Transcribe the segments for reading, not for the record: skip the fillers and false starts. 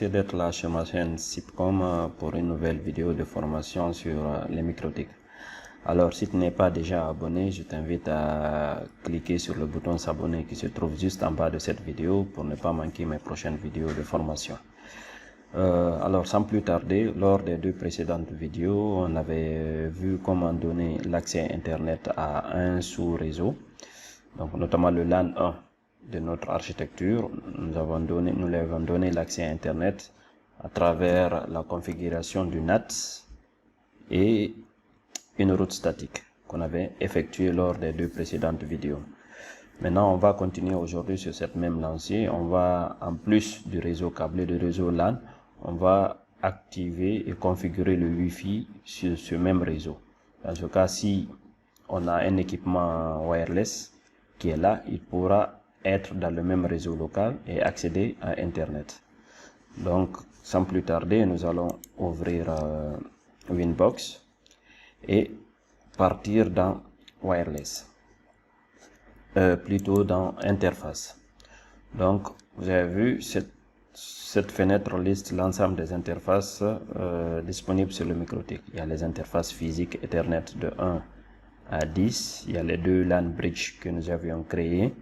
merci d'être là sur ma chaîne SIPCOM pour une nouvelle vidéo de formation sur les microtiques. Alors, si tu n'es pas déjà abonné, je t'invite à cliquer sur le bouton s'abonner qui se trouve juste en bas de cette vidéo pour ne pas manquer mes prochaines vidéos de formation. Alors, sans plus tarder, lors des deux précédentes vidéos, on avait vu comment donner l'accès Internet à un sous-réseau, donc notamment le LAN 1 de notre architecture. Nous lui avons donné l'accès Internet à travers la configuration du NAT et une route statique qu'on avait effectuée lors des deux précédentes vidéos. Maintenant, on va continuer aujourd'hui sur cette même lancée. On va, en plus du réseau câblé, du réseau LAN, on va activer et configurer le Wi-Fi sur ce même réseau. Dans ce cas, si on a un équipement wireless qui est là, il pourra être dans le même réseau local et accéder à Internet. Donc, sans plus tarder, nous allons ouvrir Winbox et partir dans Wireless, plutôt dans Interface. Donc, vous avez vu, cette fenêtre liste l'ensemble des interfaces disponibles sur le microtique. Il y a les interfaces physiques Ethernet de 1 à 10, il y a les deux LAN bridge que nous avions créés,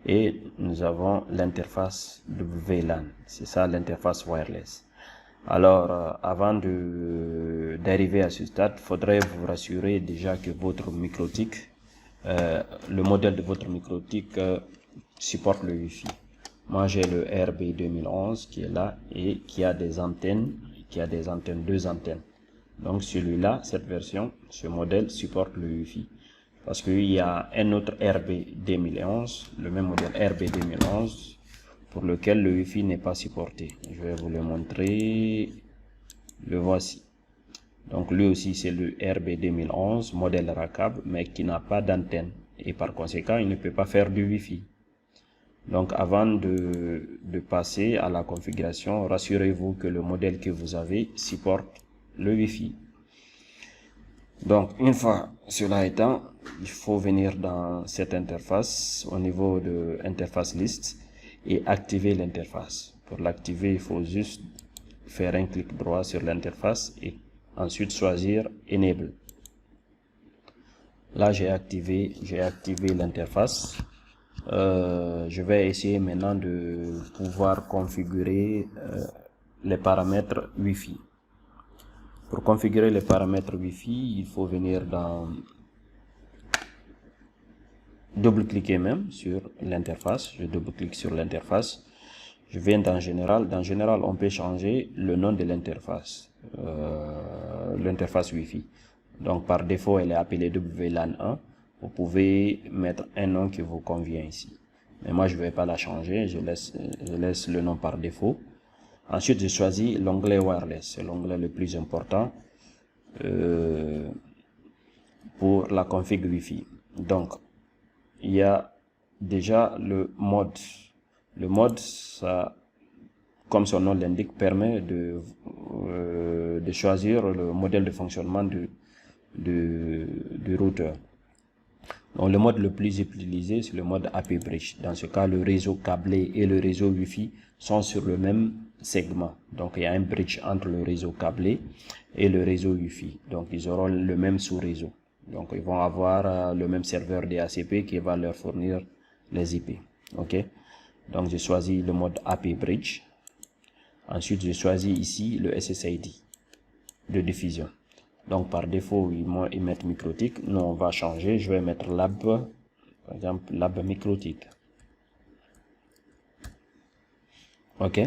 et nous avons l'interface WLAN, c'est ça l'interface wireless. Alors, avant d'arriver à ce stade, il faudrait vous rassurer déjà que votre microtique, le modèle de votre microtique supporte le Wi-Fi. Moi, j'ai le RB2011 qui est là et qui a des antennes, deux antennes. Donc, celui-là, cette version, ce modèle supporte le Wi-Fi. Parce qu'il y a un autre RB2011, le même modèle RB2011, pour lequel le Wi-Fi n'est pas supporté. Je vais vous le montrer. Le voici. Donc, lui aussi, c'est le RB2011, modèle RACAB, mais qui n'a pas d'antenne. Et par conséquent, il ne peut pas faire du Wi-Fi. Donc, avant de passer à la configuration, rassurez-vous que le modèle que vous avez supporte le Wi-Fi. Donc, une fois cela étant, il faut venir dans cette interface au niveau de interface list et activer l'interface. Pour l'activer, il faut juste faire un clic droit sur l'interface et ensuite choisir Enable. Là, j'ai activé l'interface. Je vais essayer maintenant de pouvoir configurer les paramètres Wi-Fi. Pour configurer les paramètres Wi-Fi, il faut venir dans double-cliquer même sur l'interface. Je double-clique sur l'interface. Je viens dans Général. Dans Général, on peut changer le nom de l'interface, l'interface Wi-Fi. Donc, par défaut, elle est appelée WLAN 1. Vous pouvez mettre un nom qui vous convient ici. Mais moi, je ne vais pas la changer. Je laisse le nom par défaut. Ensuite, je choisis l'onglet Wireless. C'est l'onglet le plus important pour la config Wi-Fi. Donc, il y a déjà le mode. Le mode, ça, comme son nom l'indique, permet de choisir le modèle de fonctionnement du routeur. Donc, le mode le plus utilisé, c'est le mode AP Bridge. Dans ce cas, le réseau câblé et le réseau Wi-Fi sont sur le même segment. Donc, il y a un bridge entre le réseau câblé et le réseau Wi-Fi. Donc, ils auront le même sous-réseau. Donc, ils vont avoir le même serveur DHCP qui va leur fournir les IP. OK? Donc, je choisis le mode AP Bridge. Ensuite, je choisis ici le SSID de diffusion. Donc, par défaut, ils mettent microtique. Nous, on va changer. Je vais mettre lab, par exemple, lab microtique. OK?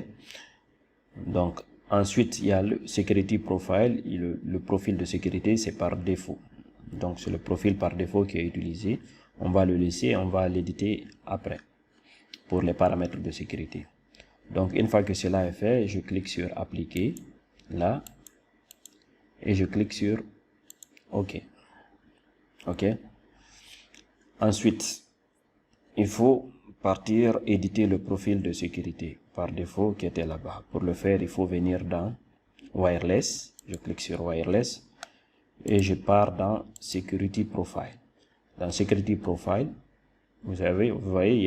Donc, ensuite, il y a le security profile. Le profil de sécurité, c'est par défaut. Donc, c'est le profil par défaut qui est utilisé. On va le laisser, on va l'éditer après pour les paramètres de sécurité. Donc, une fois que cela est fait, je clique sur appliquer, là, et je clique sur OK. OK. Ensuite, il faut partir éditer le profil de sécurité par défaut qui était là-bas. Pour le faire, il faut venir dans Wireless. Je clique sur Wireless et je pars dans Security Profile. Dans Security Profile, vous voyez, il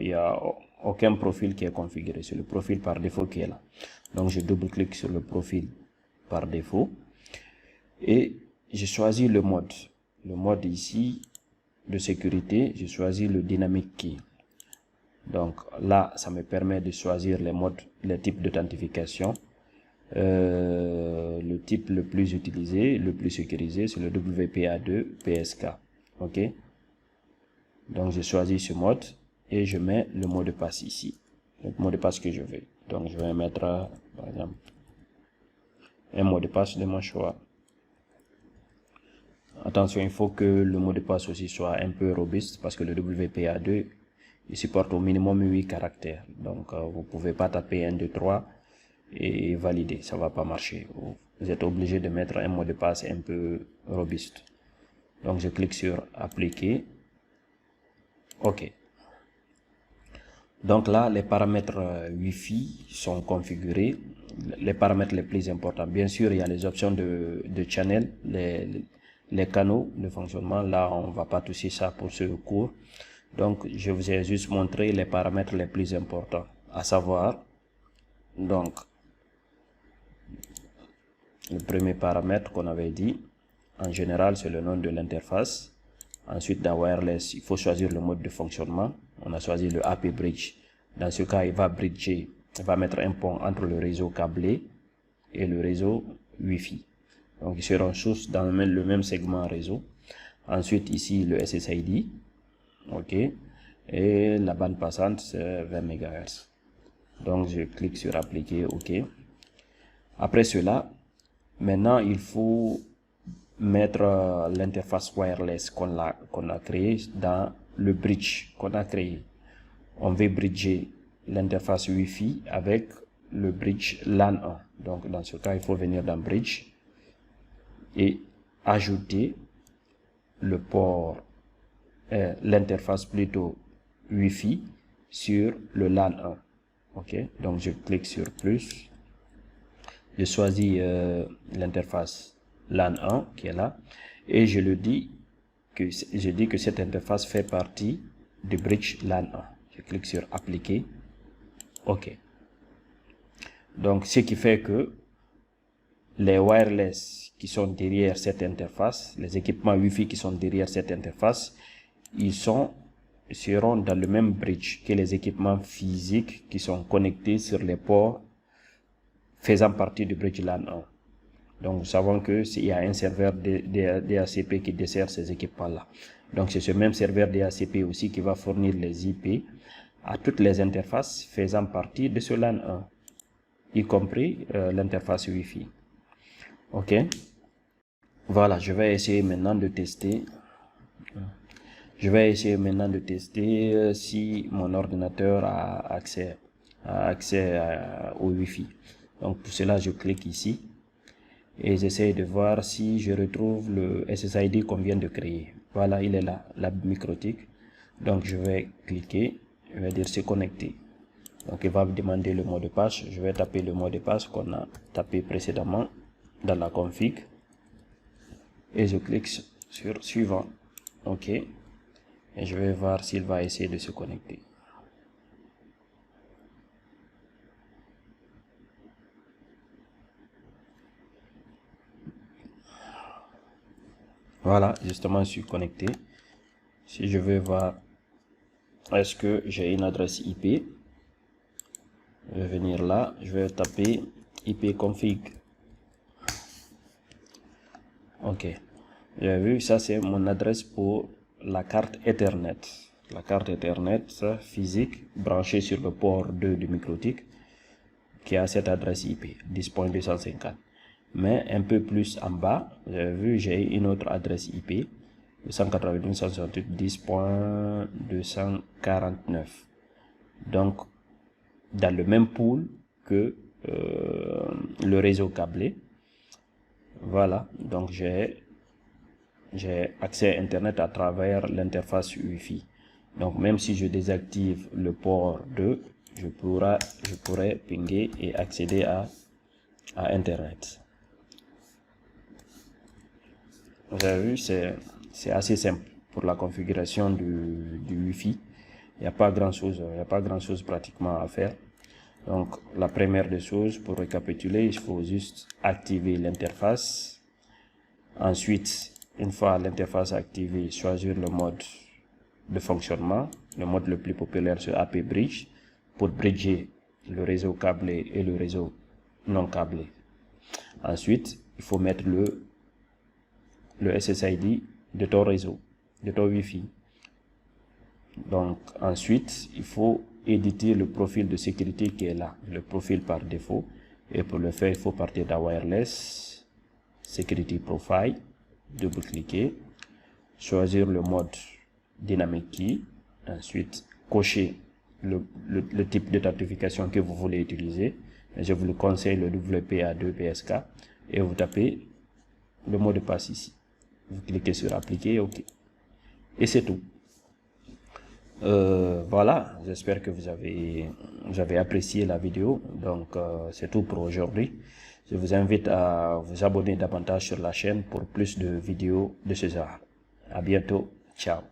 y a aucun profil qui est configuré. C'est le profil par défaut qui est là. Donc je double-clique sur le profil par défaut et j'ai choisi le mode. Le mode ici de sécurité, j'ai choisi le Dynamic Key. Donc là, ça me permet de choisir les modes, les types d'authentification. Le type le plus utilisé, le plus sécurisé, c'est le WPA2 PSK. Ok. Donc j'ai choisi ce mode et je mets le mot de passe ici, le mot de passe que je veux. Donc je vais mettre par exemple un mot de passe de mon choix. Attention, il faut que le mot de passe aussi soit un peu robuste parce que le WPA2 il supporte au minimum 8 caractères. Donc vous pouvez pas taper 1, 2, 3 et valider, ça va pas marcher. Vous êtes obligé de mettre un mot de passe un peu robuste. Donc je clique sur appliquer. OK. Donc là, les paramètres Wi-Fi sont configurés. Les paramètres les plus importants. Bien sûr, il y a les options de channel, les canaux de fonctionnement. Là, on va pas toucher ça pour ce cours. Donc, je vous ai juste montré les paramètres les plus importants. À savoir, donc, le premier paramètre qu'on avait dit, en général, c'est le nom de l'interface. Ensuite, dans wireless, il faut choisir le mode de fonctionnement. On a choisi le AP Bridge. Dans ce cas, il va bridger, il va mettre un pont entre le réseau câblé et le réseau Wi-Fi. Donc, ils seront tous dans le même segment réseau. Ensuite, ici, le SSID. OK. Et la bande passante, c'est 20 MHz. Donc, je clique sur appliquer. OK. Après cela, maintenant, il faut mettre l'interface wireless qu'on a créé dans le bridge qu'on a créé. On veut bridger l'interface Wi-Fi avec le bridge LAN 1. Donc dans ce cas, il faut venir dans bridge et ajouter le port, l'interface plutôt Wi-Fi sur le LAN 1. OK, donc je clique sur plus. Je choisis l'interface LAN 1 qui est là et je dis que cette interface fait partie du bridge LAN 1. Je clique sur appliquer. OK. Donc ce qui fait que les wireless qui sont derrière cette interface, les équipements Wi-Fi qui sont derrière cette interface, ils seront dans le même bridge que les équipements physiques qui sont connectés sur les ports faisant partie du bridge LAN 1. Donc, nous savons qu'il y a un serveur DHCP qui dessert ces équipements-là. Donc, c'est ce même serveur DHCP aussi qui va fournir les IP à toutes les interfaces faisant partie de ce LAN 1, y compris l'interface Wi-Fi. OK. Voilà, je vais essayer maintenant de tester. Si mon ordinateur a accès au Wi-Fi. Donc, pour cela, je clique ici. Et j'essaie de voir si je retrouve le SSID qu'on vient de créer. Voilà, il est là, la microtique. Donc je vais cliquer, je vais dire se connecter. Donc il va me demander le mot de passe. Je vais taper le mot de passe qu'on a tapé précédemment dans la config. Et je clique sur suivant. OK. Et je vais voir s'il va essayer de se connecter. Voilà, justement, je suis connecté. Si je veux voir, est-ce que j'ai une adresse IP? Je vais venir là, je vais taper ipconfig. OK. Vous avez vu, ça c'est mon adresse pour la carte Ethernet. La carte Ethernet physique branchée sur le port 2 du microtique qui a cette adresse IP 10.250. Mais un peu plus en bas, vous avez vu, j'ai une autre adresse IP 192.10.249. Donc, dans le même pool que le réseau câblé. Voilà, donc j'ai accès à Internet à travers l'interface Wi-Fi. Donc, même si je désactive le port 2, je pourrais pinguer et accéder à Internet. Vous avez vu, c'est assez simple pour la configuration du Wi-Fi. il n'y a pas grand chose pratiquement à faire. Donc la première des choses, pour récapituler, il faut juste activer l'interface. Ensuite, une fois l'interface activée, choisir le mode de fonctionnement. Le mode le plus populaire, c'est AP Bridge, pour bridger le réseau câblé et le réseau non câblé. Ensuite, il faut mettre le SSID de ton réseau, de ton Wi-Fi. Donc ensuite, il faut éditer le profil de sécurité qui est là, le profil par défaut. Et pour le faire, il faut partir dans Wireless, Security Profile, double-cliquer, choisir le mode Dynamic Key, ensuite cocher le type d'authentification que vous voulez utiliser. Je vous le conseille, le WPA2 PSK, et vous tapez le mot de passe ici. Vous cliquez sur appliquer, OK. Et c'est tout. Voilà, j'espère que vous avez apprécié la vidéo. Donc c'est tout pour aujourd'hui. Je vous invite à vous abonner davantage sur la chaîne pour plus de vidéos de ce genre. À bientôt. Ciao.